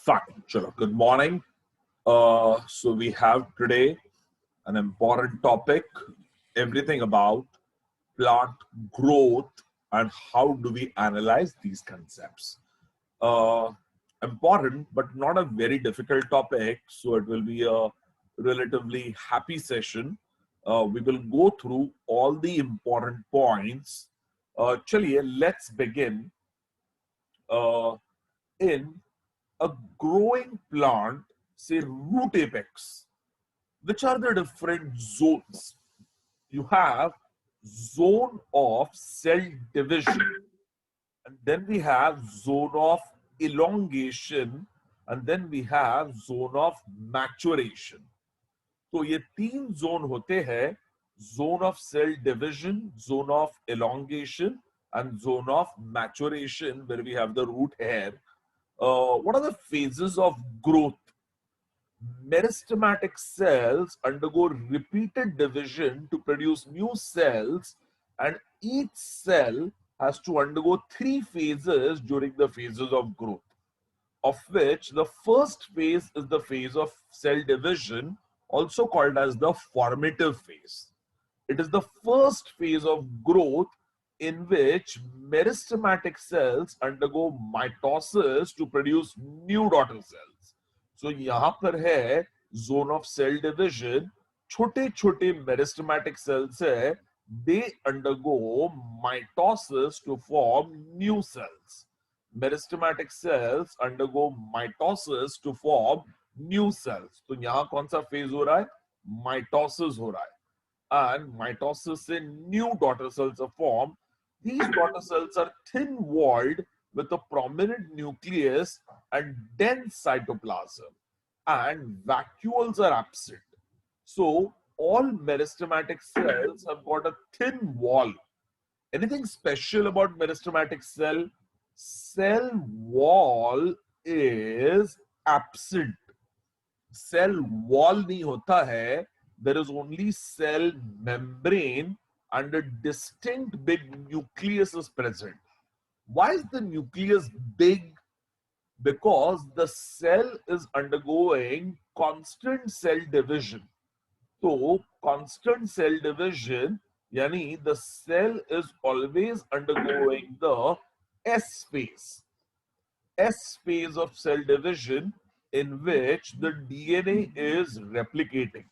Fine. Chalo. Good morning. So we have today an important topic, everything about plant growth and how do we analyze these concepts. Uh, Important, but not a very difficult topic. So it will be a relatively happy session. We will go through all the important points. Chaliye, let's begin uh, in a growing plant, say root apex. Which are the different zones? You have zone of cell division, and then we have zone of elongation, and then we have zone of maturation. तो ये तीन zone होते हैं, zone of cell division, zone of elongation, and zone of maturation, where we have the root hair. What are the phases of growth? Meristematic cells undergo repeated division to produce new cells, and each cell has to undergo three phases during the phases of growth, of which the first phase is the phase of cell division, also called as the formative phase. It is the first phase of growth in which meristematic cells undergo mitosis to produce new daughter cells. So यहां पर है zone of cell division, छोटे छोटे meristematic cells है, they undergo mitosis to form new cells. Meristematic cells undergo mitosis to form new cells. तो यहां कौन सा phase हो रहा है? Mitosis हो रहा है. And mitosis in new daughter cells are formed. These daughter cells are thin-walled with a prominent nucleus and dense cytoplasm, and vacuoles are absent. So all meristematic cells have got a thin wall. Anything special about meristematic cell? Cell wall is absent. Cell wall नहीं होता है. There is only cell membrane and a distinct big nucleus is present. Why is the nucleus big? Because the cell is undergoing constant cell division. So constant cell division, yani the cell is always undergoing the S phase. S phase of cell division, in which the DNA is replicating.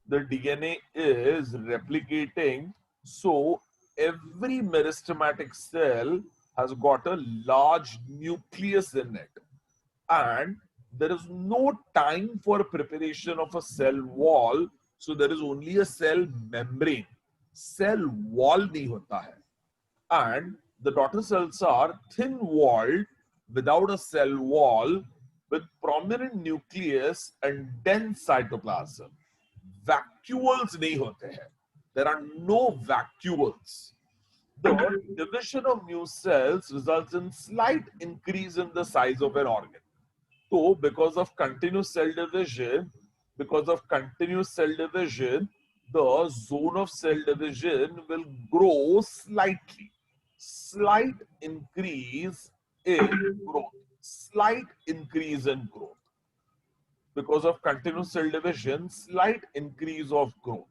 The DNA is replicating. So every meristematic cell has got a large nucleus in it. And there is no time for preparation of a cell wall. So there is only a cell membrane. Cell wall nahi hota hai. And the daughter cells are thin-walled, without a cell wall, with prominent nucleus and dense cytoplasm. Vacuoles nahi hote hai. There are no vacuoles. The division of new cells results in slight increase in the size of an organ. So, because of continuous cell division, the zone of cell division will grow slightly. Slight increase in growth. Slight increase in growth. Because of continuous cell division, slight increase of growth.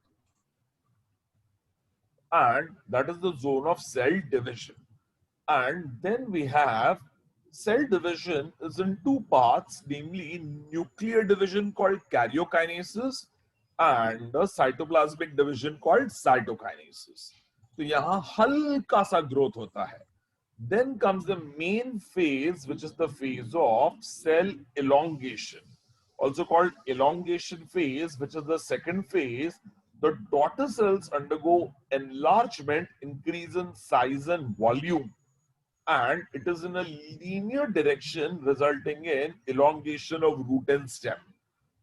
And that is the zone of cell division. And then we have cell division is in two parts, namely nuclear division called karyokinesis and the cytoplasmic division called cytokinesis. तो यहाँ हल्का सा growth होता है. Then comes the main phase, which is the phase of cell elongation, also called elongation phase, which is the second phase. The daughter cells undergo enlargement, increase in size and volume, and it is in a linear direction resulting in elongation of root and stem.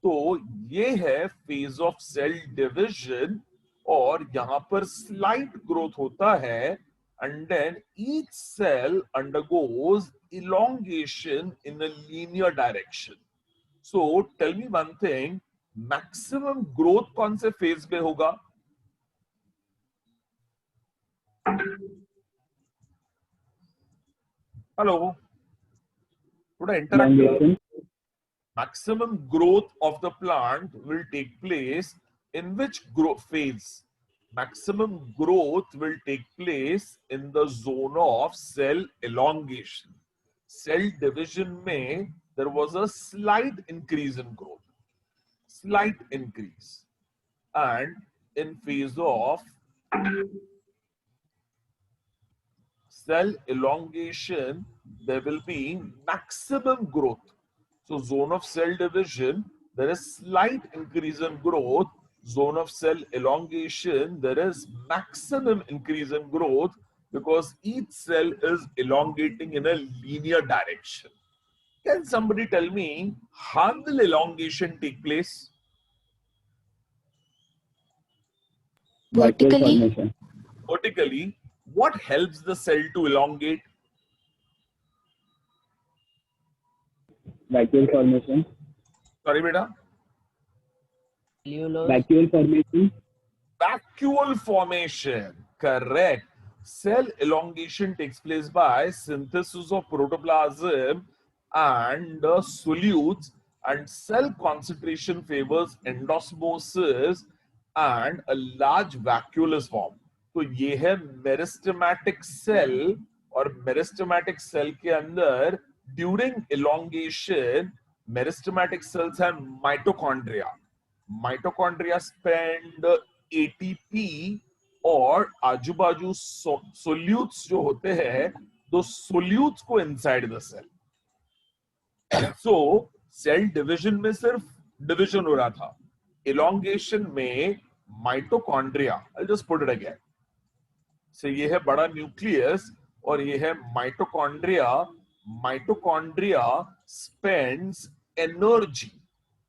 तो ये है phase of cell division, और यहाँ पर slight growth होता है, and then each cell undergoes elongation in a linear direction. So tell me one thing, maximum growth कौन से phase पे होगा? हेलो, थोड़ा interrupt Maximum growth of the plant will take place in which growth phase? Maximum growth will take place in the zone of cell elongation. Cell division में there was a slight increase in growth, slight increase, and in phase of cell elongation there will be maximum growth. So zone of cell division, there is slight increase in growth. Zone of cell elongation, there is maximum increase in growth because each cell is elongating in a linear direction. Can somebody tell me how will elongation take place? Vertically. Vertically. What helps the cell to elongate? Vacuole formation. Sorry, beta. Vacuole formation. Vacuole formation. Correct. Cell elongation takes place by synthesis of protoplasm and solutes, and cell concentration favors endosmosis and a large vacuole is formed. तो ये है meristematic cell, और meristematic cell के अंदर during elongation meristematic cells have mitochondria. Mitochondria spend ATP और आजू बाजू solutes जो होते हैं, दो सोल्यूट्स को inside the cell. So cell division में सिर्फ डिवीजन हो रहा था, इलोंगेशन में mitochondria, I just put it again. So ये है बड़ा न्यूक्लियस और ये है mitochondria. Mitochondria spends energy,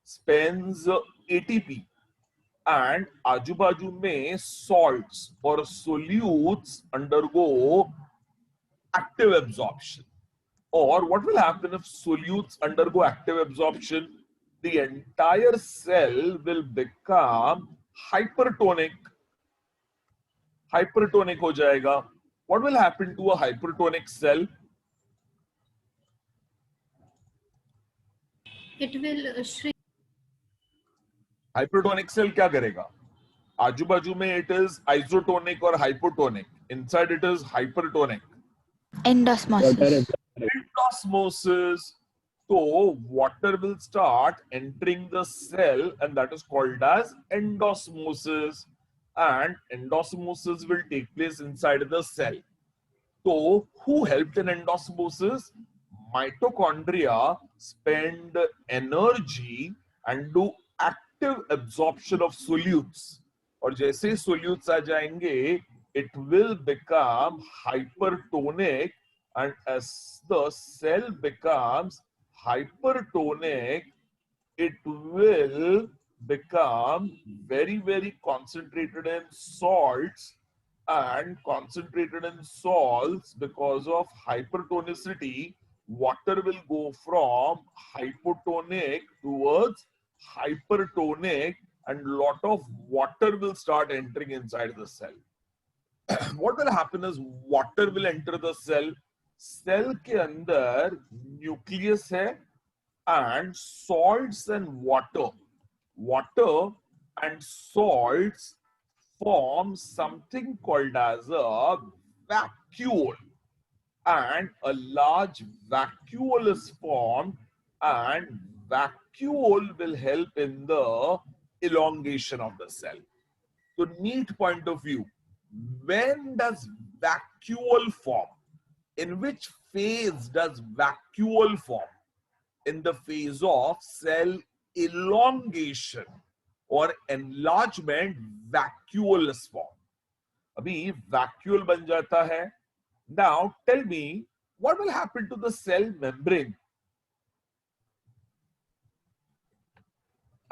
spends ATP, and आजू बाजू में salts or solutes undergo active absorption. Or what will happen if solutes undergo active absorption? The entire cell will become hypertonic. Hypertonic हो जाएगा. What will happen to a hypertonic cell? It will shrink. Hypertonic cell क्या करेगा? आजू बाजू में it is isotonic or hypotonic. Inside it is hypertonic. Endosmosis. Endosmosis. So water will start entering the cell and that is called as endosmosis. And endosmosis will take place inside the cell. So who helped in endosmosis? Mitochondria spend energy and do active absorption of solutes. और जैसे ही solutes आ जाएंगे, it will become hypertonic, and as the cell becomes hypertonic, it will become very, very concentrated in salts, and concentrated in salts because of hypertonicity, water will go from hypotonic towards hypertonic, and lot of water will start entering inside the cell. What will happen is water will enter the cell. Cell के अंदर nucleus है, and salts and water and salts form something called as a vacuole, and a large vacuole is formed, and vacuole will help in the elongation of the cell. So neat point of view, when does vacuole form? In which phase does vacuole form? In the phase of cell elongation or enlargement, vacuole is formed. अभी vacuole बन जाता है. Now tell me, what will happen to the cell membrane?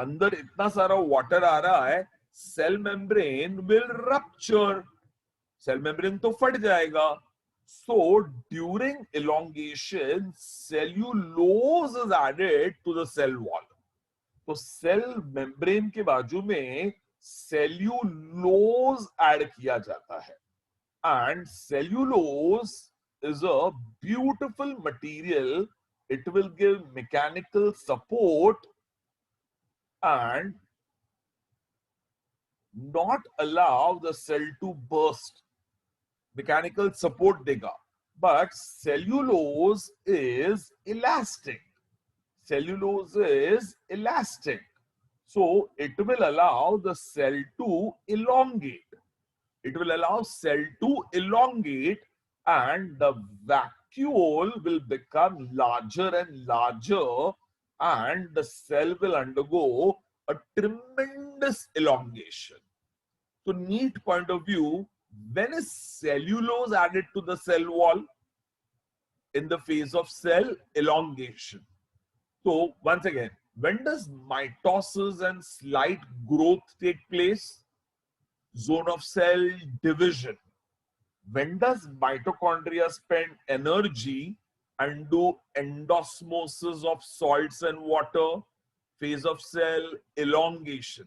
अंदर इतना सारा water आ रहा है, cell membrane will rupture. Cell membrane तो फट जाएगा. So during elongation, cellulose is added to the cell wall. तो cell membrane के बाजू में cellulose add किया जाता है. And cellulose is a beautiful material. it will give mechanical support and not allow the cell to burst. Mechanical support देगा. But cellulose is elastic. Cellulose is elastic. So it will allow the cell to elongate. It will allow cell to elongate and the vacuole will become larger and larger and the cell will undergo a tremendous elongation. So neat point of view, when is cellulose added to the cell wall? In the phase of cell elongation. So once again, when does mitosis and slight growth take place? Zone of cell division. When does mitochondria spend energy and do endosmosis of salts and water? Phase of cell elongation.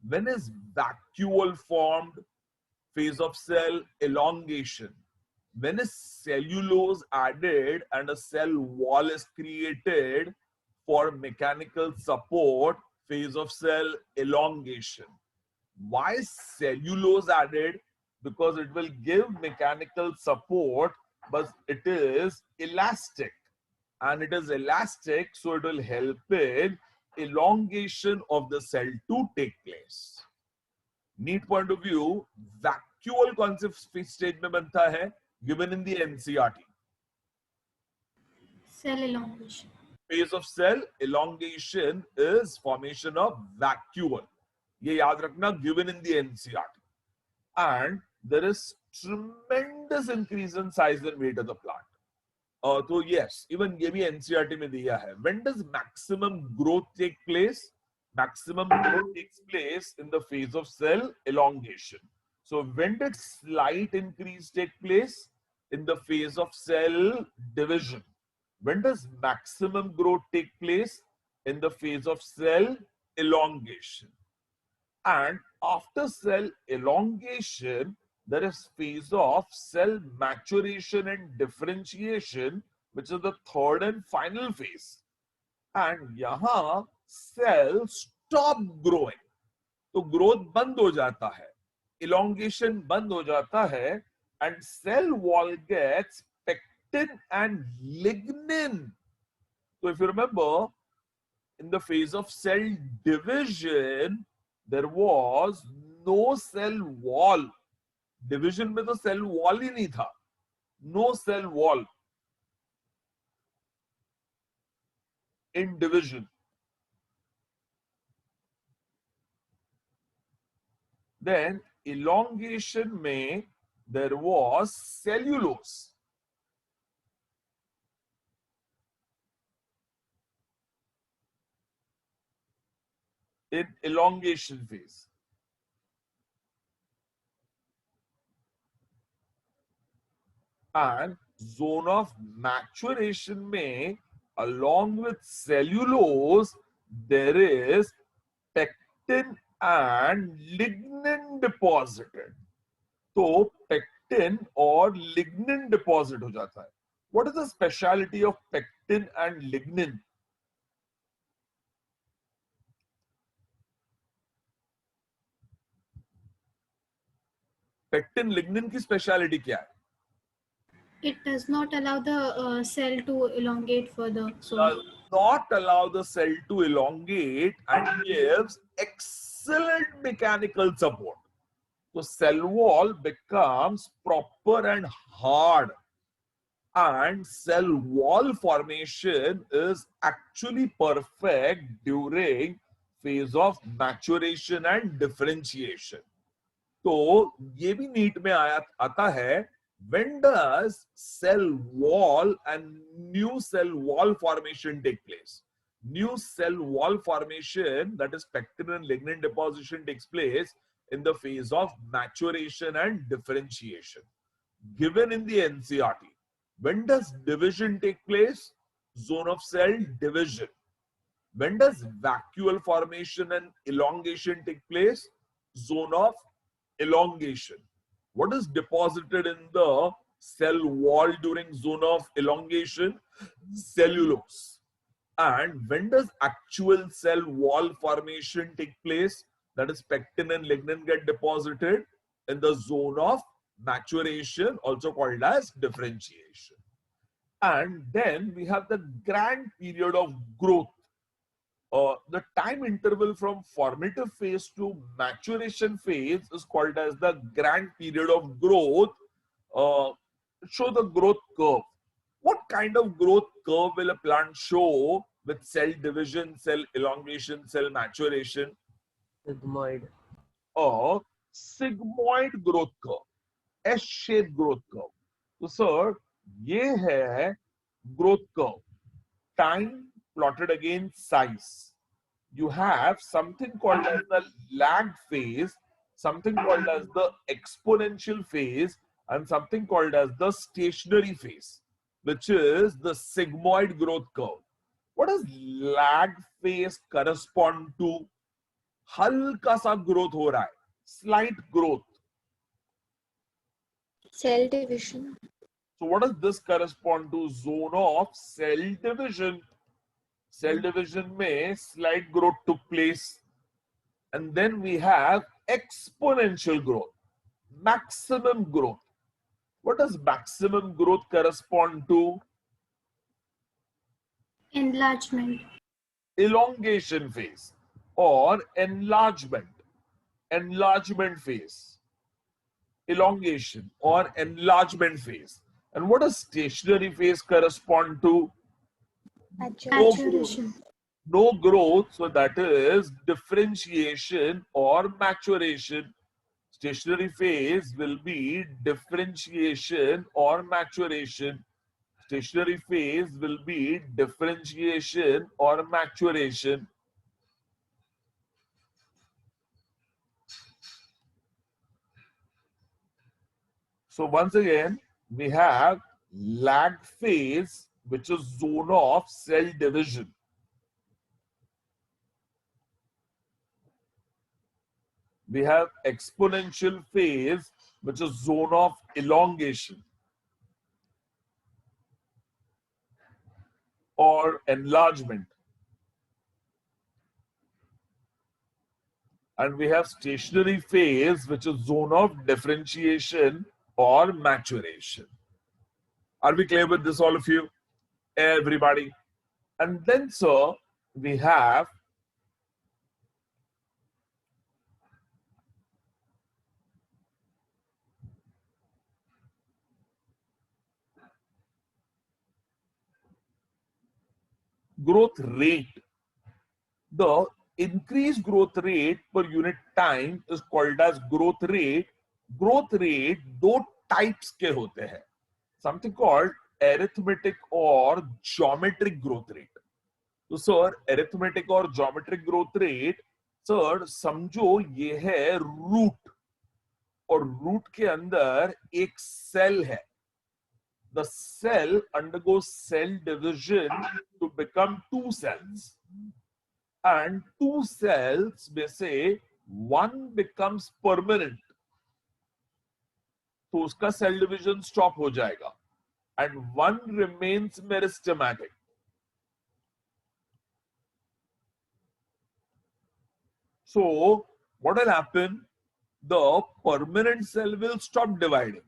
When is vacuole formed? Phase of cell elongation. When is cellulose added and a cell wall is created for mechanical support? Phase of cell elongation. Why is cellulose added? Because it will give mechanical support, but it is elastic. And it is elastic, so it will help in elongation of the cell to take place. Neat point of view, vacuole कौन से stage में बनता है? Given in the NCERT. Cell elongation. Phase of cell elongation is formation of vacuole. ये याद रखना, given in the NCERT. And there is tremendous increase in size and weight of the plant. So yes, even ये भी NCERT में दिया है. When does maximum growth take place? Maximum growth takes place in the phase of cell elongation. So when did slight increase take place? In the phase of cell division. When does maximum growth take place? In the phase of cell elongation. And after cell elongation, there is phase of cell maturation and differentiation, which is the third and final phase. And यहाँ cell stop growing. तो growth बंद हो जाता है. Elongation बंद हो जाता है. And cell wall gets pectin and lignin. So if you remember, in the phase of cell division, there was no cell wall. Division में तो cell wall ही नहीं था. No cell wall in division. Then elongation में there was cellulose. In elongation phase. And zone of maturation में along with cellulose there is pectin and lignin deposited. तो pectin और lignin deposit हो जाता है. What is the speciality of pectin and lignin? Pectin lignin की speciality क्या है? It does not allow the cell to elongate further. So Does not allow the cell to elongate and gives excellent mechanical support. So cell wall becomes proper and hard. And cell wall formation is actually perfect during phase of maturation and differentiation. तो ये भी NEET में आता है. When does cell wall and new cell wall formation take place? New cell wall formation, that is pectin and lignin deposition, takes place in the phase of maturation and differentiation. Given in the NCERT. When does division take place? Zone of cell division. When does vacuole formation and elongation take place? Zone of elongation. What is deposited in the cell wall during zone of elongation? Cellulose. And when does actual cell wall formation take place? That is, pectin and lignin get deposited in the zone of maturation, also called as differentiation. And then we have the grand period of growth. The time interval from formative phase to maturation phase is called as the grand period of growth. Show the growth curve. What kind of growth curve will a plant show with cell division, cell elongation, cell maturation? Sigmoid. A sigmoid growth curve, S-shaped growth curve. तो sir ये है growth curve. Time plotted against size. You have something called as the lag phase, something called as the exponential phase, and something called as the stationary phase, which is the sigmoid growth curve. What does lag phase correspond to? हल्का सा growth हो रहा है, slight growth. Cell division. So what does this correspond to? Zone of cell division. Cell division में slight growth took place. And then we have exponential growth, maximum growth. What does maximum growth correspond to? Enlargement. Elongation phase or enlargement. Enlargement phase. Elongation or enlargement phase. And what does stationary phase correspond to? Maturation. No growth, so that is differentiation or maturation. Stationary phase will be differentiation or maturation. Stationary phase will be differentiation or maturation. So once again, we have lag phase, which is zone of cell division. We have exponential phase, which is zone of elongation or enlargement. And we have stationary phase, which is zone of differentiation or maturation. Are we clear with this, all of you? Everybody. And then, sir, we have growth rate. The increased growth rate per unit time is called as growth rate. Growth rate दो types के होते हैं. Something called arithmetic or geometric growth rate. तो sir arithmetic और geometric growth rate, sir समझो ये है root और root के अंदर एक cell है. The cell undergoes cell division to become two cells. And two cells में से one becomes permanent. तो उसका cell division stop हो जाएगा. And one remains meristematic. So what will happen? The permanent cell will stop dividing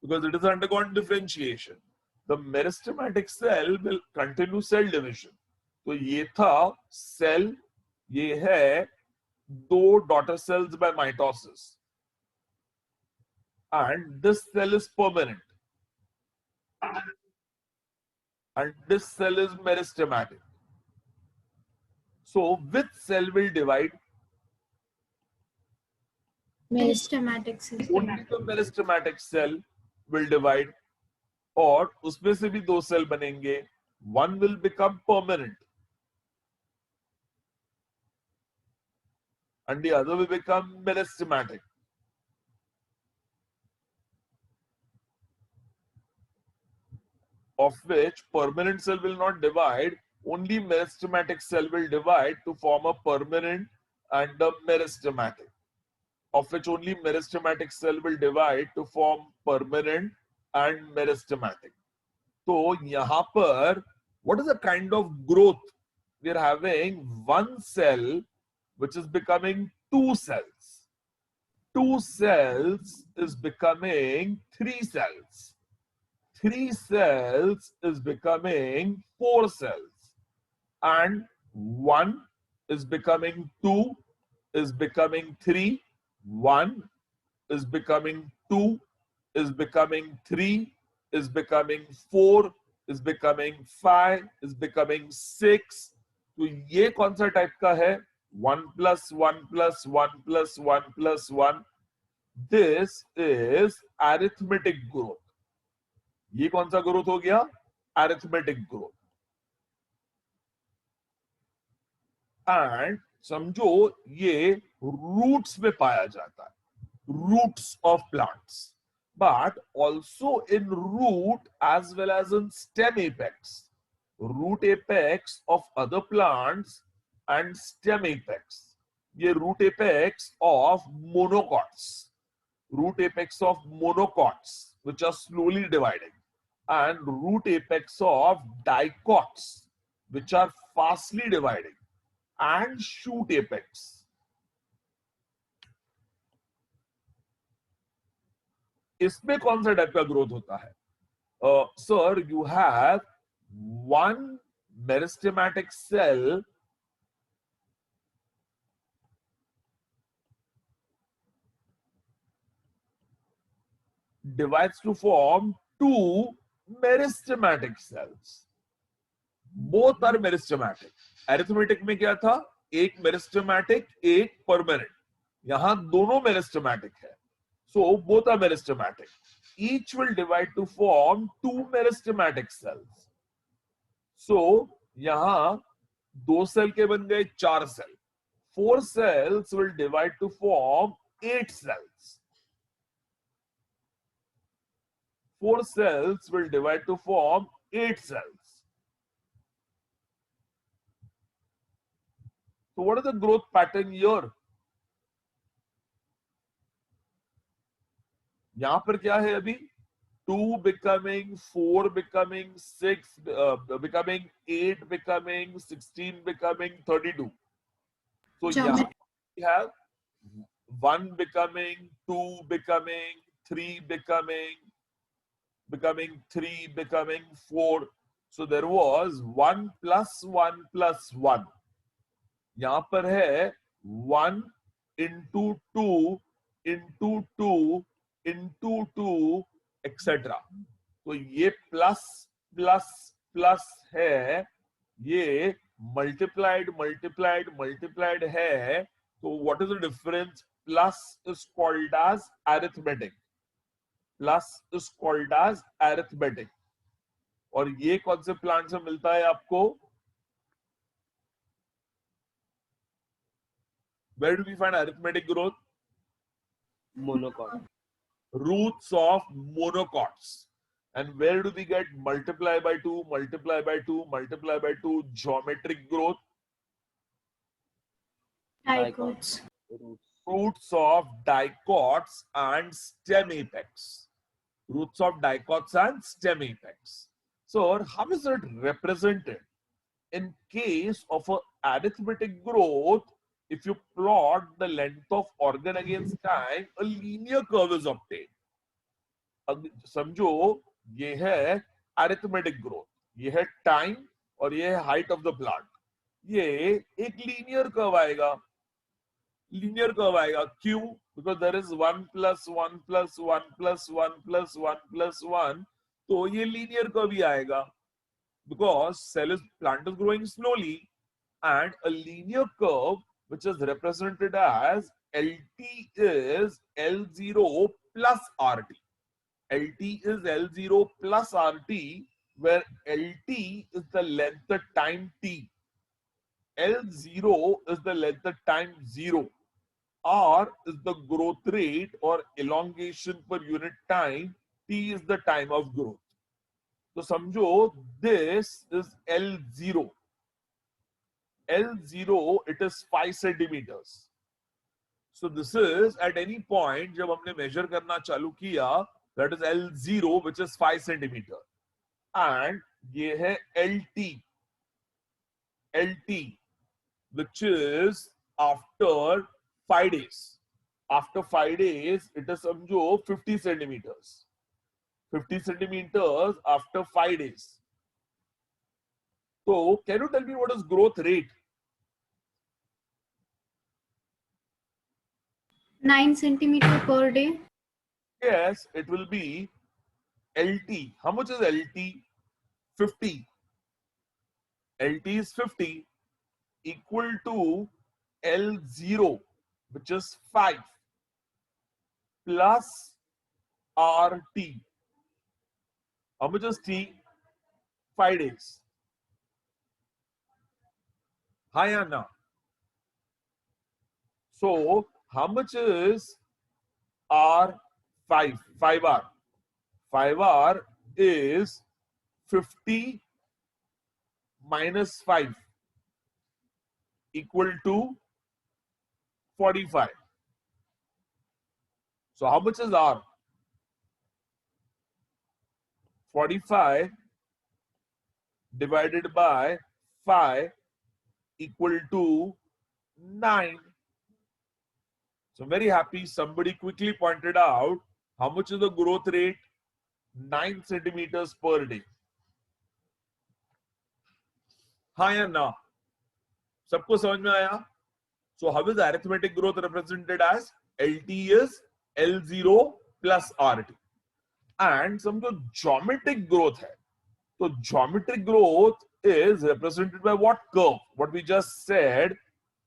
because it is undergone differentiation. The meristematic cell will continue cell division. तो ये था cell, ये है दो daughter cells by mitosis. And this cell is permanent. And this cell is meristematic. So which cell will divide? Meristematic cell. Only the meristematic cell will divide. और उसमें से भी दो cell बनेंगे. One will become permanent. And the other will become meristematic. Of which permanent cell will not divide, only meristematic cell will divide to form a permanent and a meristematic. Of which only meristematic cell will divide to form permanent and meristematic. तो यहाँ पर what is the kind of growth? We are having one cell which is becoming two cells. Two cells is becoming three cells. Three cells is becoming four cells. And one is becoming two, is becoming three, one is becoming two, is becoming three, is becoming four, is becoming five, is becoming six. तो ये कौन सा type का है? 1 plus 1 plus 1 plus 1 plus 1. This is arithmetic growth. ये कौन सा growth हो गया? Arithmetic growth. And समझो ये रूट्स में पाया जाता है, roots of plants, but also in root as well as in stem apex. Root apex of other plants and stem apex. ये root apex of monocots. Root apex of monocots which are slowly dividing, and root apex of dicots which are fastly dividing, and shoot apex. इसमें कौन सा type का growth होता है? Sir, you have one meristematic cell divides to form two meristematic cells. Both are meristematic. Arithmetic में क्या था? एक meristematic, एक permanent. यहां दोनों meristematic है. So both are meristematic. Each will divide to form two meristematic cells. So यहाँ दो सेल के बन गए चार cell. 4 cells will divide to form 8 cells. 4 cells will divide to form 8 cells. So what is the growth pattern here? यहां पर क्या है अभी? 2 becoming 4 becoming 6 becoming 8 becoming 16 becoming 32. So यहाँ we have 1 becoming 2 becoming 3 becoming 3 becoming 4. So there was 1 plus 1 plus 1. यहाँ पर है 1 into 2 into 2 into 2 etc. तो ये प्लस प्लस प्लस है, ये मल्टीप्लाइड मल्टीप्लाइड मल्टीप्लाइड है. तो what is the difference? Plus is called as arithmetic. Plus is called as arithmetic. और ये कौन से प्लांट से मिलता है आपको? Where do we find arithmetic growth? monocot. Roots of monocots. And where do we get multiply by 2, multiply by 2, multiply by 2 geometric growth? Dicots. Roots of dicots and stem apex. Roots of dicots and stem apex. So how is it represented? In case of a arithmetic growth, if you plot the length of organ against time, a linear curve is obtained. अब समझो ये है arithmetic growth, ये है time और ये है height of the plant. ये एक linear curve आएगा. Linear curve आएगा. क्यों? Because there is 1 plus 1 plus 1 plus 1 plus 1 plus 1. तो ये linear curve ही आएगा. Because plant is growing slowly, and a linear curve which is represented as LT is L0 plus RT. LT is L0 plus RT, where LT is the length of time T. L0 is the length of time 0. R is the growth rate or elongation per unit time. T is the time of growth. So समझो this is L0. L0 it is 5 centimeters. So this is at any point जब हमने measure करना चालू किया, that is L0 which is 5 centimeter, and ये है LT which is after 5 days. After 5 days it is समझो 50 centimeters. 50 centimeters after 5 days. So can you tell me what is growth rate? 9 centimeter per day. Yes, it will be LT. How much is LT? 50. LT is 50 equal to L0 which is 5 plus RT. How much is T? 5 days. Hi Anna. So how much is R5? 5R. 5R is 50 minus 5 equal to 45. So how much is R? 45 divided by 5 equal to 9. So I'm very happy somebody quickly pointed out how much is the growth rate? 9 centimeters per day. हाँ या ना? सबको समझ में आया? So how is the arithmetic growth represented as? LT is L0 plus RT. And समझो geometric growth है. So geometric growth is represented by what curve? What we just said,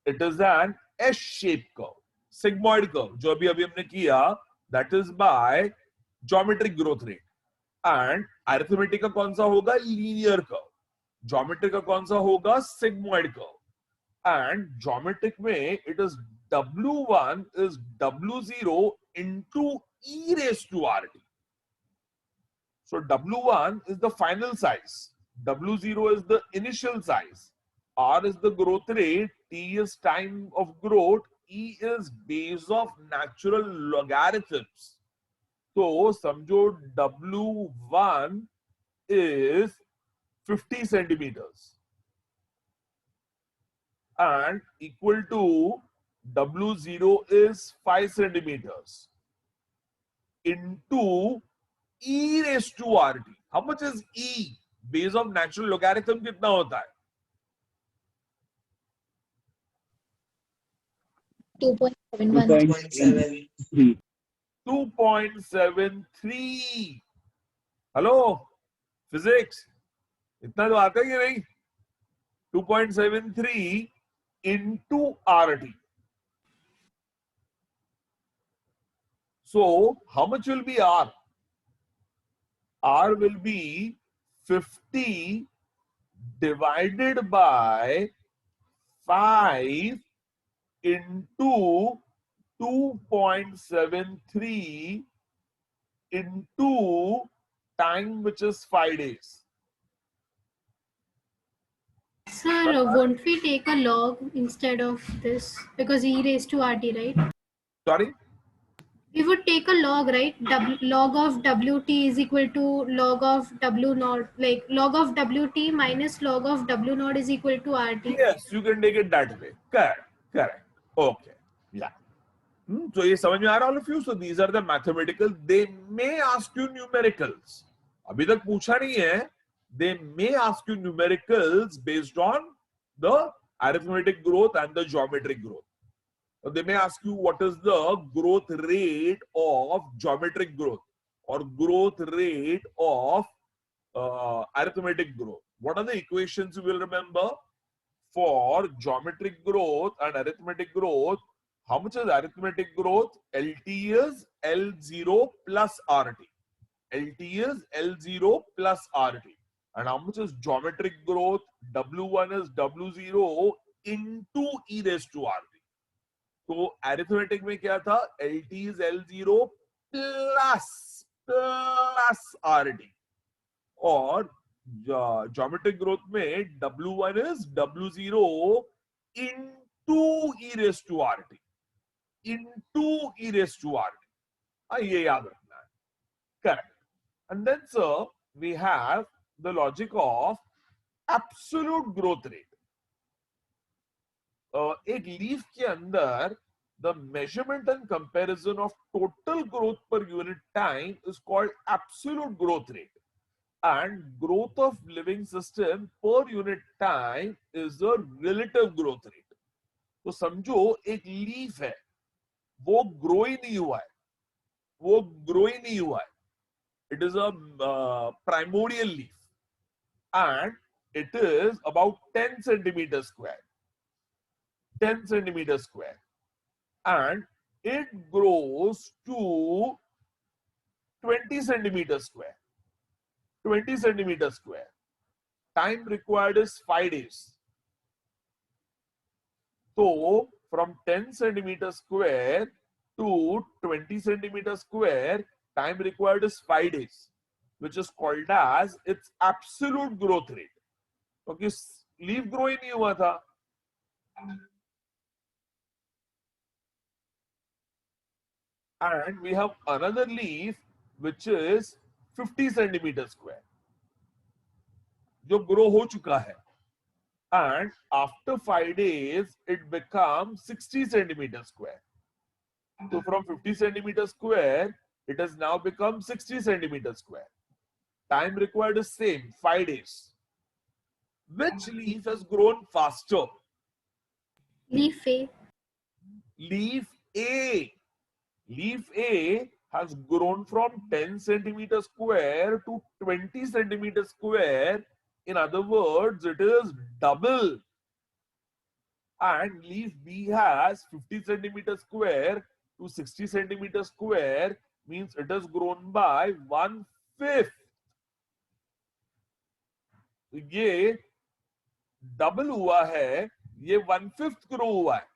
it is an S-shaped curve. Sigmoid curve, जो अभी हमने किया, that is by geometric growth rate. And arithmetic का कौन सा होगा? Linear curve. Geometric का कौन सा होगा? Sigmoid curve. And geometric में it is W1 is W0 into e raised to RT. So W1 is the final size, W0 is the initial size, R is the growth rate, T is time of growth, E is base of natural logarithms. So समझो W1 is 50 centimeters and equal to W0 is 5 centimeters into e raised to RT. How much is E? Base of natural logarithm कितना होता है? 2.71. 2.73. Hello physics इतना तो आता है कि नहीं? 2.73 into RT. So how much will be R? R will be 50 divided by 5 into 2.73 into time which is 5 days. Sir, won't we take a log instead of this? Because e raised to RT, right? Sorry? We would take a log, right? Log of WT is equal to log of W naught, like log of WT minus log of W naught is equal to RT. Yes, you can take it that way. Correct. Okay. Yeah. So ये समझ में आ रहा all of you? So these are the mathematical. They may ask you numericals. अभी तक पूछा नहीं है. They may ask you numericals based on the arithmetic growth and the geometric growth. They may ask you what is the growth rate of geometric growth or growth rate of arithmetic growth. What are the equations you will remember? For geometric growth and arithmetic growth, how much is arithmetic growth? LT is L0 plus RT. LT is L0 plus RT. And how much is geometric growth? W1 is W0 into e raised to RT. तो arithmetic में क्या था? LT is L0 plus RT. और geometric growth में W1 is W0 into e raised to RT. Into e raised to RT. ये याद रखना है. Correct. And then, sir, we have the logic of absolute growth rate. एक leaf के अंदर the measurement and comparison of total growth per unit time is called absolute growth rate, and growth of living system per unit time is the relative growth rate. तो समझो एक leaf है, वो grow ही नहीं हुआ है, वो ग्रो ही नहीं हुआ है. It is a primordial leaf and it is about 10 centimeters square. 10 centimeters square. And it grows to 20 centimeters square. 20 centimeters square. Time required is 5 days. So from 10 centimeters square to 20 centimeters square, time required is 5 days, which is called as its absolute growth rate. Okay, leaf grow ही नहीं हुआ था. And we have another leaf which is 50 centimeters square, जो grow हो चुका है. And after 5 days, it becomes 60 centimeters square. So from 50 centimeters square, it has now become 60 centimeters square. Time required is same, 5 days. Which leaf has grown faster? Leaf A. Leaf A. Leaf A has grown from 10 centimeters square to 20 centimeters square. In other words, it is double. And leaf B has 50 centimeters square to 60 centimeters square, means it has grown by 1/5. ये double हुआ है, ये 1/5 grow हुआ है,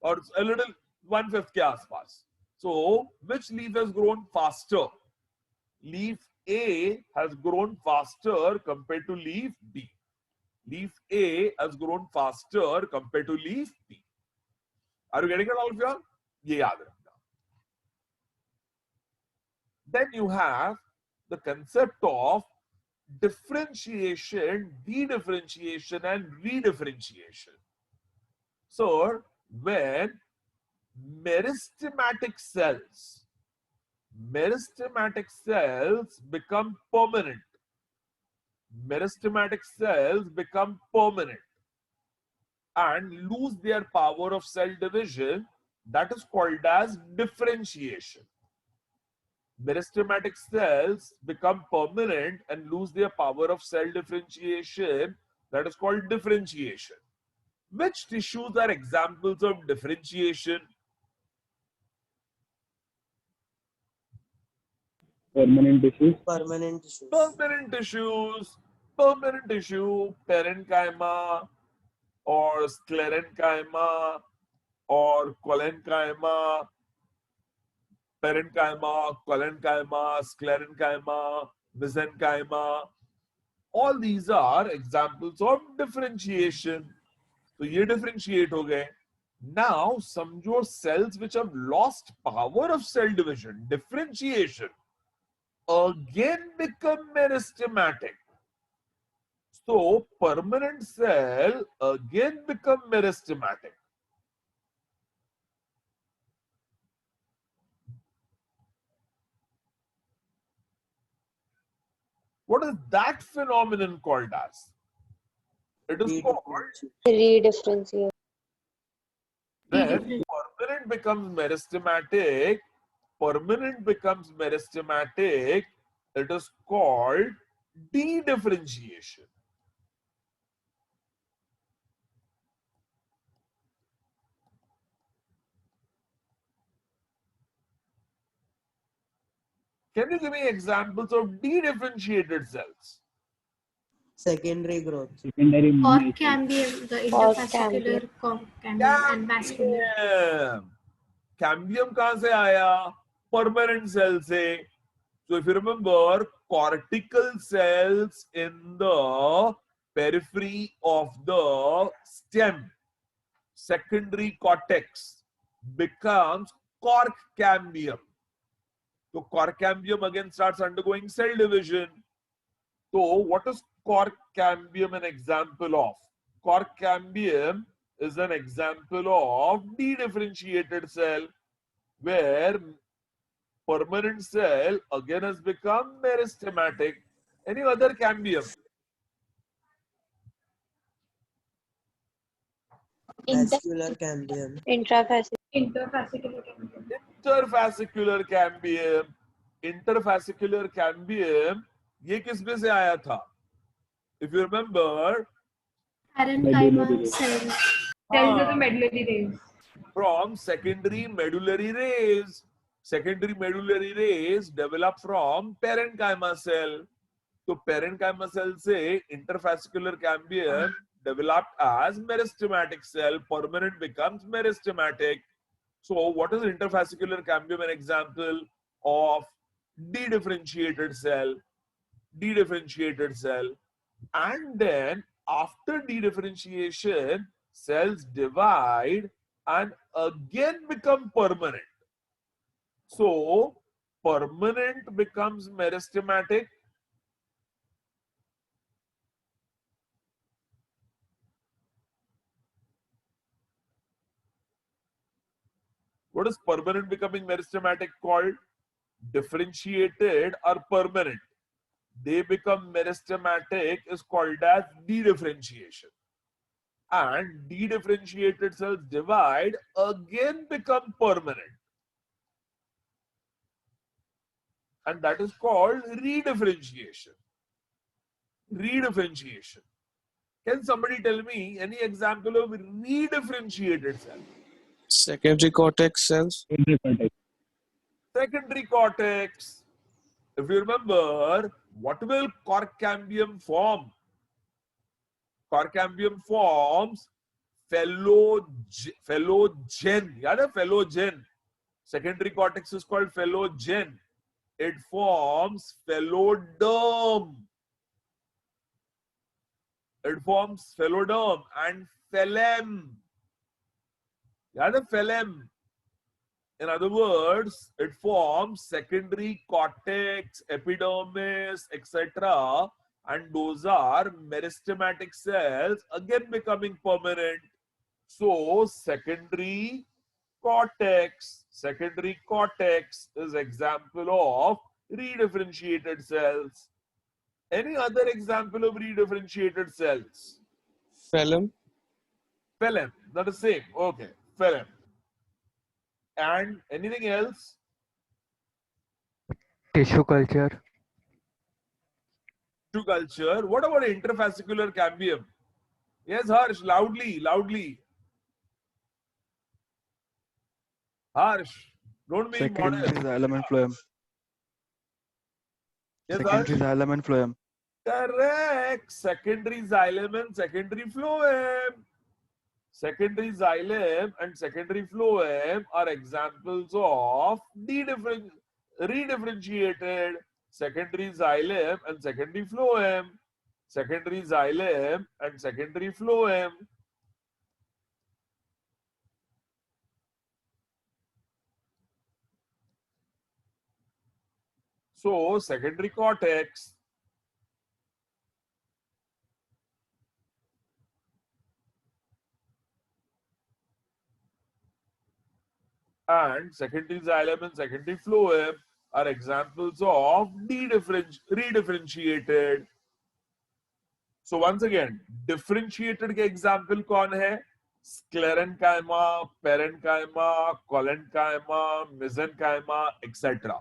और a little 1/5 के आसपास. So which leaf has grown faster? Leaf A has grown faster compared to leaf B. Leaf A has grown faster compared to leaf B. Are you getting it, all of you? ये याद रखना. Then you have the concept of differentiation, dedifferentiation, and redifferentiation. So when meristematic cells become permanent, meristematic cells become permanent and lose their power of cell division, that is called as differentiation. Meristematic cells become permanent and lose their power of cell differentiation, that is called differentiation. Which tissues are examples of differentiation? Permanent tissues. Permanent tissues. Permanent tissues. Permanent tissue, parenchyma or sclerenchyma or collenchyma. Parenchyma, collenchyma, sclerenchyma, mesenchyma. All these are examples of differentiation. So ये differentiate हो गए. Now समझो cells which have lost power of cell division, differentiation, again become meristematic. So permanent cell again become meristematic. What is that phenomenon called as? It is called Redifferentiation. when permanent becomes meristematic. Permanent becomes meristematic. It is called dedifferentiation. Can you give me examples of dedifferentiated cells? Secondary growth. Secondary Or miniation. cambium, the Or interfascicular cambium and vascular. Cambium कहाँ से आया? Permanent cell से. So if you remember, cortical cells in the periphery of the stem, secondary cortex, becomes cork cambium. तो cork-cambium again starts undergoing cell division. So what is cork-cambium an example of? Cork-cambium is an example of dedifferentiated cell where permanent cell again has become meristematic. Any other cambium? Vascular cambium. Intrafascicular cambium. Interfascicular cambium. Interfascicular cambium ये किसमें से आया था? If you remember, Parenchyma cells. Cells of the medullary rays. from secondary medullary rays. Secondary medullary rays develop from parenchyma cell. तो parenchyma cell से interfascicular cambium developed as meristematic cell. Permanent becomes meristematic. So what is interfascicular cambium an example of dedifferentiated cell? Dedifferentiated cell. And then after dedifferentiation, cells divide and again become permanent. So permanent becomes meristematic. What is permanent becoming meristematic called? Differentiated or permanent. They become meristematic is called as dedifferentiation. And dedifferentiated cells divide, again become permanent. And that is called redifferentiation. Redifferentiation. Can somebody tell me any example of redifferentiated cell? Secondary cortex cells. Secondary cortex. If you remember, what will cork-cambium form? Cork-cambium forms phellogen. Yeah, phellogen. Secondary cortex is called phellogen. It forms phelloderm. It forms phelloderm and phloem. Yeah, the phloem. In other words, it forms secondary cortex, epidermis, etc. And those are meristematic cells, again becoming permanent. So, secondary cortex is example of redifferentiated cells. Any other example of redifferentiated cells? Phloem. Phloem, not the same. Okay, phloem. And anything else? Tissue culture. Tissue culture. What about interfascicular cambium? Yes, Harsh, loudly. Harsh, don't be Secondary modest. xylem and phloem. Yes, Secondary Harsh? xylem and phloem. Correct. Secondary xylem and secondary phloem. Secondary xylem and secondary phloem are examples of redifferentiated. Secondary xylem and secondary phloem. Secondary xylem and secondary phloem. So, secondary cortex. And secondary xylem and secondary phloem are examples of redifferentiated. So once again, differentiated के example कौन है? Sclerenchyma, parenchyma, collenchyma, mesenchyma, etc.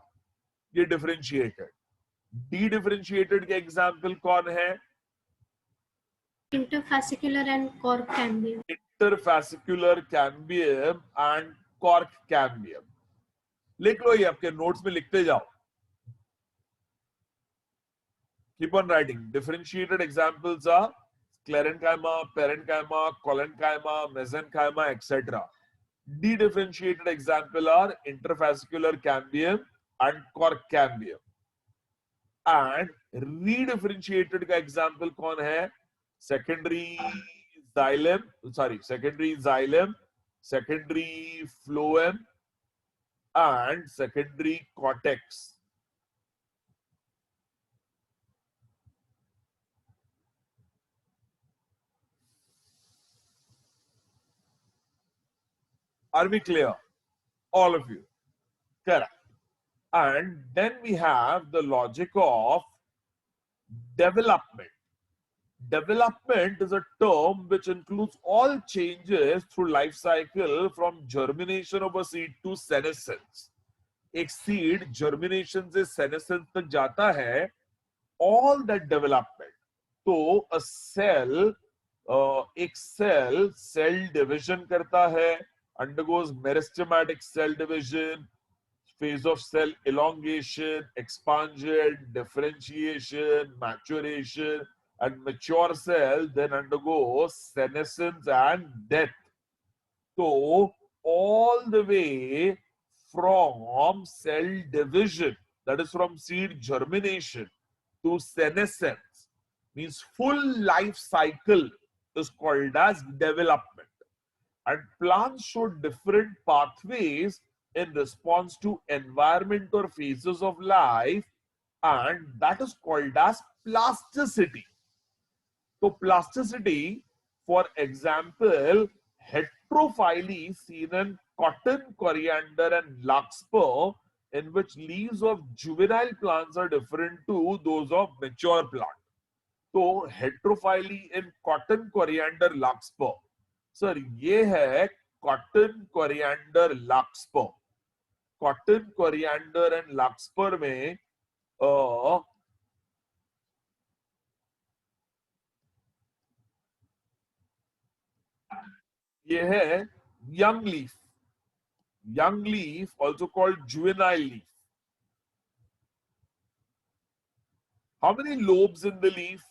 ये differentiated. Dedifferentiated के example कौन है? Interfascicular and cork cambium. Interfascicular cambium and cork cambium. लिख लो ये आपके नोट्स में लिखते जाओ. Keep on writing. Differentiated examples are sclerenchyma, parenchyma, collenchyma, mesenchyma, etc. Dedifferentiated example are interfascicular cambium and cork cambium. And redifferentiated का example कौन है? Secondary xylem, secondary phloem, and secondary cortex. Are we clear? All of you. Correct. And then we have the logic of development. Development is a term which includes all changes through life cycle from germination of a seed to senescence. एक seed germination से senescence तक जाता है, all that development. तो a cell, एक cell division करता है, undergoes meristematic cell division, phase of cell elongation, expansion, differentiation, maturation, and mature cell then undergoes senescence and death. So all the way from cell division, that is from seed germination to senescence, means full life cycle is called as development. And plants show different pathways in response to environment or phases of life, and that is called as plasticity. So plasticity, for example, heterophyly seen in cotton, coriander, and larkspur, in which leaves of juvenile plants are different to those of mature plant. So heterophyly in cotton, coriander, larkspur. Sir ये है cotton coriander larkspur. Cotton coriander and larkspur में ये है young leaf. Young leaf, also called juvenile leaf. How many lobes in the leaf?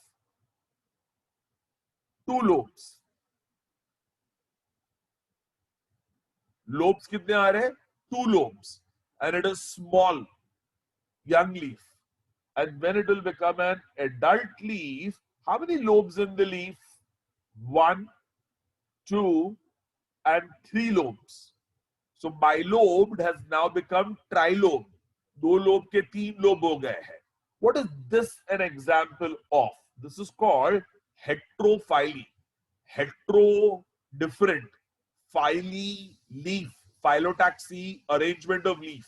2 lobes. Lobes कितने आ रहे हैं? 2 lobes. And it is small, young leaf. And when it will become an adult leaf, how many lobes in the leaf? 1, 2, and 3 lobes. So bilobed has now become trilobe. 2 lobe के 3 lobe हो गए हैं. What is this an example of? This is called heterophyly. Hetero, different. Phyly, leaf. Phyllotaxy, arrangement of leaf.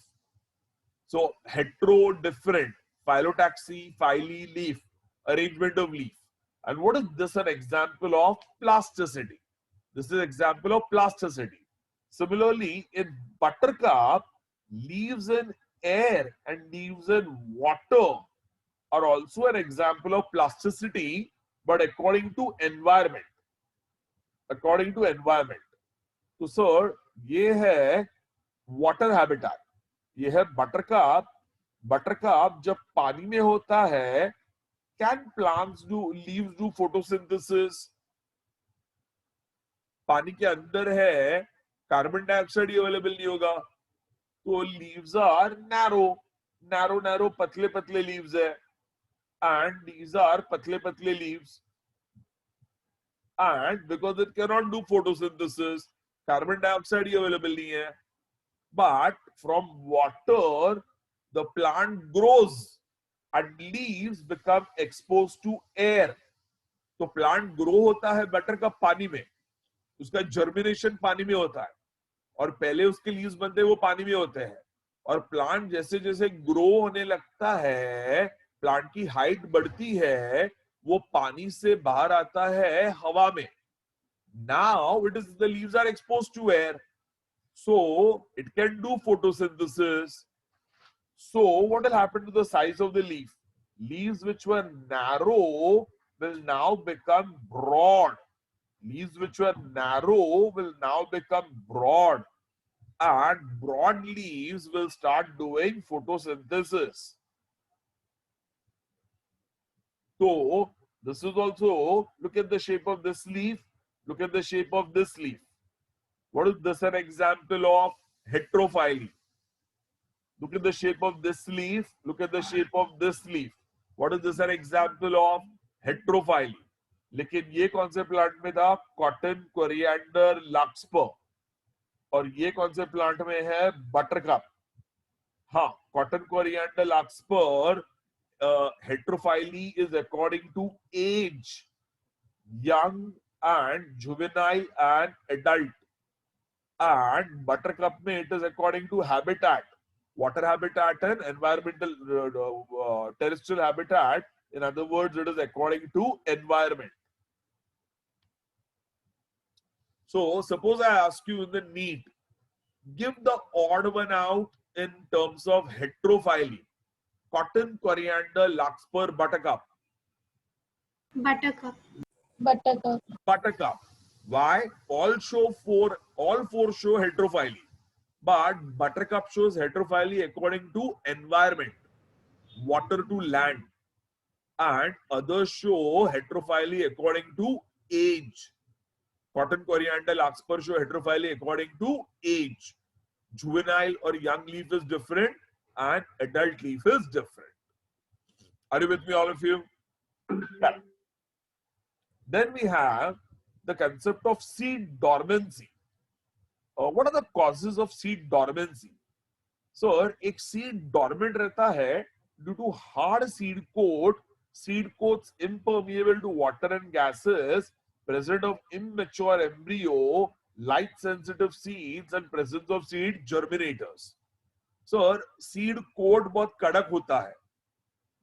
So hetero, different. Phyllotaxy, phyly, leaf. Arrangement of leaf. And what is this an example of? Plasticity. This is an example of plasticity. Similarly, in buttercup, leaves in air and leaves in water are also an example of plasticity, but according to environment. According to environment. तो sir ये है water habitat, ये है buttercup. Buttercup जब पानी में होता है, can plants do, leaves do photosynthesis? पानी के अंदर है, कार्बन डाइऑक्साइड अवेलेबल नहीं होगा, तो leaves are narrow, narrow narrow पतले पतले लीव्स है, एंड दीज आर पतले पतले leaves, and because it can not do photosynthesis, carbon dioxide available नहीं है, but from water the plant grows and leaves become exposed to air. तो plant grow होता है बटरकप पानी में, उसका जर्मिनेशन पानी में होता है, और पहले उसके लीव्स बनते हैं वो पानी में होते हैं, और प्लांट जैसे जैसे ग्रो होने लगता है, प्लांट की हाइट बढ़ती है, वो पानी से बाहर आता है हवा में. Now it is the leaves are exposed to air, so it can do photosynthesis. So what will happen to the size of the leaf? Leaves which were narrow will now become broad. Leaves which were narrow will now become broad, and broad leaves will start doing photosynthesis. So this is also, look at the shape of this leaf, look at the shape of this leaf. What is this an example of? Heterophyly. Look at the shape of this leaf, look at the shape of this leaf. What is this an example of? Heterophyly. लेकिन ये कौन से plant में था? Cotton, coriander, larkspur. और ये कौन से प्लांट में है? बटरकप. हाँ, cotton, coriander, larkspur, heterophyly is according to age, young and juvenile and adult. And buttercup में it is according to habitat, water habitat and environmental terrestrial habitat. In other words, it is according to environment. So suppose I ask you in the NEET, give the odd one out in terms of heterophyly. Cotton, coriander, larkspur, buttercup. Buttercup. Buttercup. Buttercup. Why? All four show heterophyly. But buttercup shows heterophyly according to environment, water to land. And others show heterophyly according to age. Cotton, coriander, larkspur show heterophyly according to age. Juvenile or young leaf is different and adult leaf is different. Are you with me, all of you? Yeah. Then we have the concept of seed dormancy. What are the causes of seed dormancy? So, एक seed dormant रहता है due to hard seed coats impermeable to water and gases, presence of immature embryo, light sensitive seeds and presence of seed germinators. So, seed coat बहुत कड़क होता है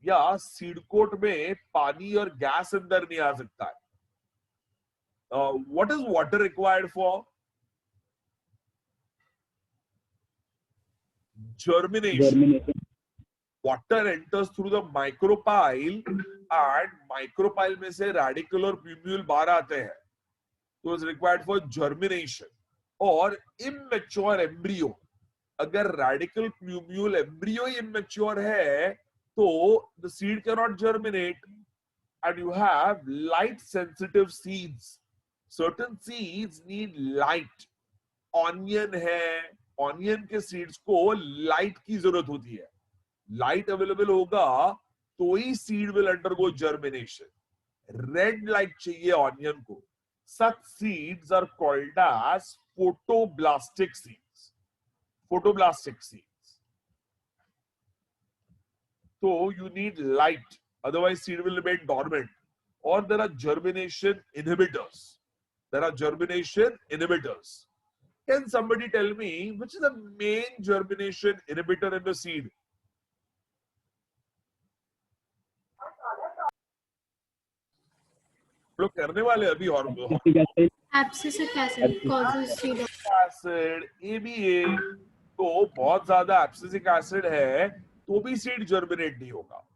या seed coat में पानी और गैस अंदर नहीं आ सकता है. What is water required for? Germination. Water enters through the micropyle and micropyle में से radicle और plumule बाहर आते हैं. So it's required for germination. और immature embryo. अगर radicle, plumule, embryo immature है, तो the seed cannot germinate. And you have light sensitive seeds. Certain seeds need light. Onion है, onion के seeds को light की जरूरत होती है. Light available होगा तो ही seed will undergo germination. Red light चाहिए onion को. Such seeds are called as photoblastic seeds. Photoblastic seeds. So you need light, otherwise seed will remain dormant. Or there are germination inhibitors. Can somebody tell me which is the main germination inhibitor in the seed? लोग करने वाले अभी और Abscisic acid causes seed. Acid ABA तो बहुत ज्यादा abscisic acid है तो भी सीड जर्मिनेट नहीं होगा.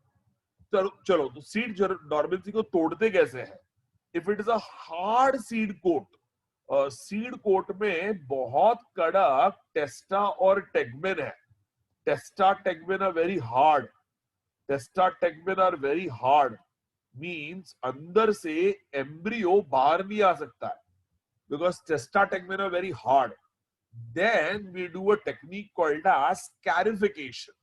चलो तो सीड डॉर्मेंसी को तोड़ते कैसे हैं? If it is a hard seed coat में बहुत कड़क टेस्टा और टेगमेन है. Testa tegmen are very hard. Means अंदर से एम्ब्रियो बाहर नहीं आ सकता है because testategmena are very hard. Then we do a technique called as scarification.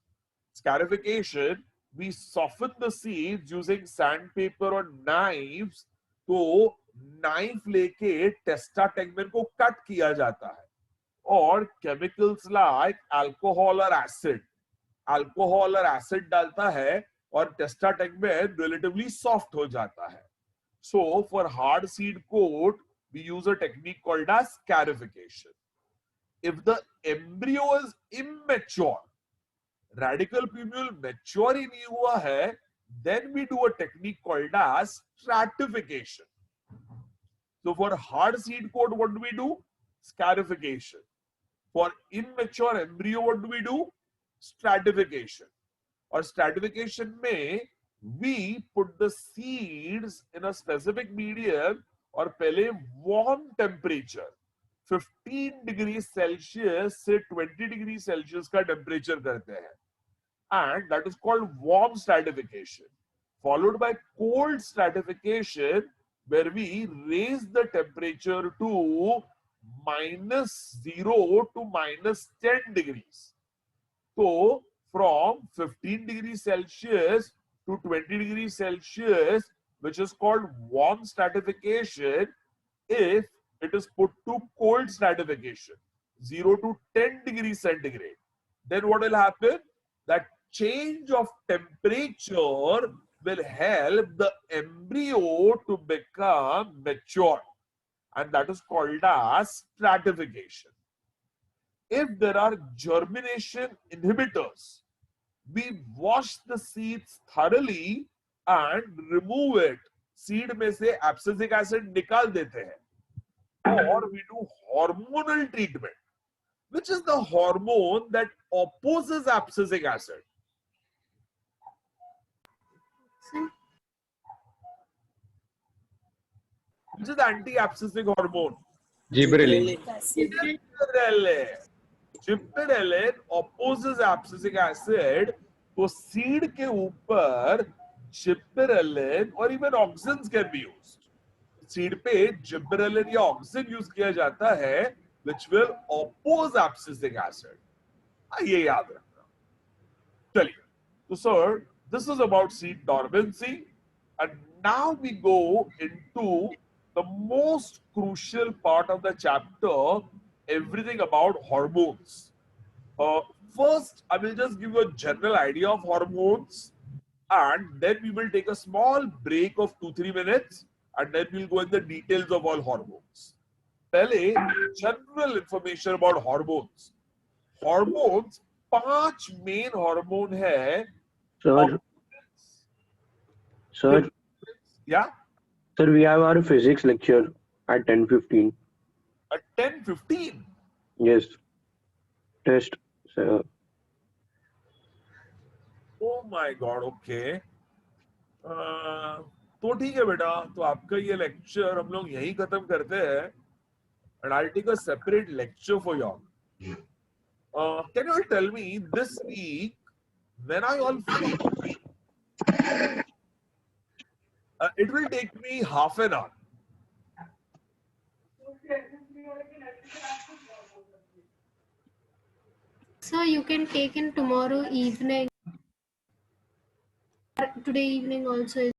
We soften the seeds using sandpaper or knives. तो knife लेके testategmen को cut किया जाता है और chemicals like alcohol or acid डालता है और testategmen relatively soft हो जाता है. So for hard seed coat we use a technique called as scarification. If the embryo is immature, radical plumule mature ही नहीं हुआ है, then we do a technique called as stratification. So for hard seed coat, what do we do? Scarification. For immature embryo, what do we do? Stratification. Or stratification में we put the seeds in a specific medium और पहले warm temperature 15 degree Celsius से 20 degree Celsius का temperature करते हैं and that is called warm stratification, followed by cold stratification where we raise the temperature to -0 to -10 degrees. So from 15 degrees Celsius to 20 degrees Celsius, which is called warm stratification, if it is put to cold stratification, 0 to 10 degrees centigrade, then what will happen? that change of temperature will help the embryo to become mature, and that is called as stratification. If there are germination inhibitors, we wash the seeds thoroughly and remove it. Seed में से abscisic acid निकाल देते हैं. Or we do hormonal treatment, which is the hormone that opposes abscisic acid. Which is the anti-abscisic hormone? Gibberellin. Gibberellin opposes abscisic acid. तो seed के ऊपर gibberellin or even auxins can be used. Seed पे gibberellin या auxin use किया जाता है, which will oppose abscisic acid. ये याद रखना. चलिए. So sir, this is about seed dormancy, and now we go into the most crucial part of the chapter, everything about hormones. First, I will just give you a general idea of hormones, and then we will take a small break of 2-3 minutes, and then we'll go in the details of all hormones. पहले general information about hormones. Hormones, 5 main hormone है. Sir, Yeah? sir, we have our physics lecture at 10:15. At 10:15. Yes. Test, sir. Oh my God, okay. तो ठीक है बेटा, तो आपका ये lecture हम लोग यहीं खत्म करते हैं, and I'll take a separate lecture for y'all. Can you all tell me this week when are you all free? It will take me half an hour. So you can take in tomorrow evening. Today evening also.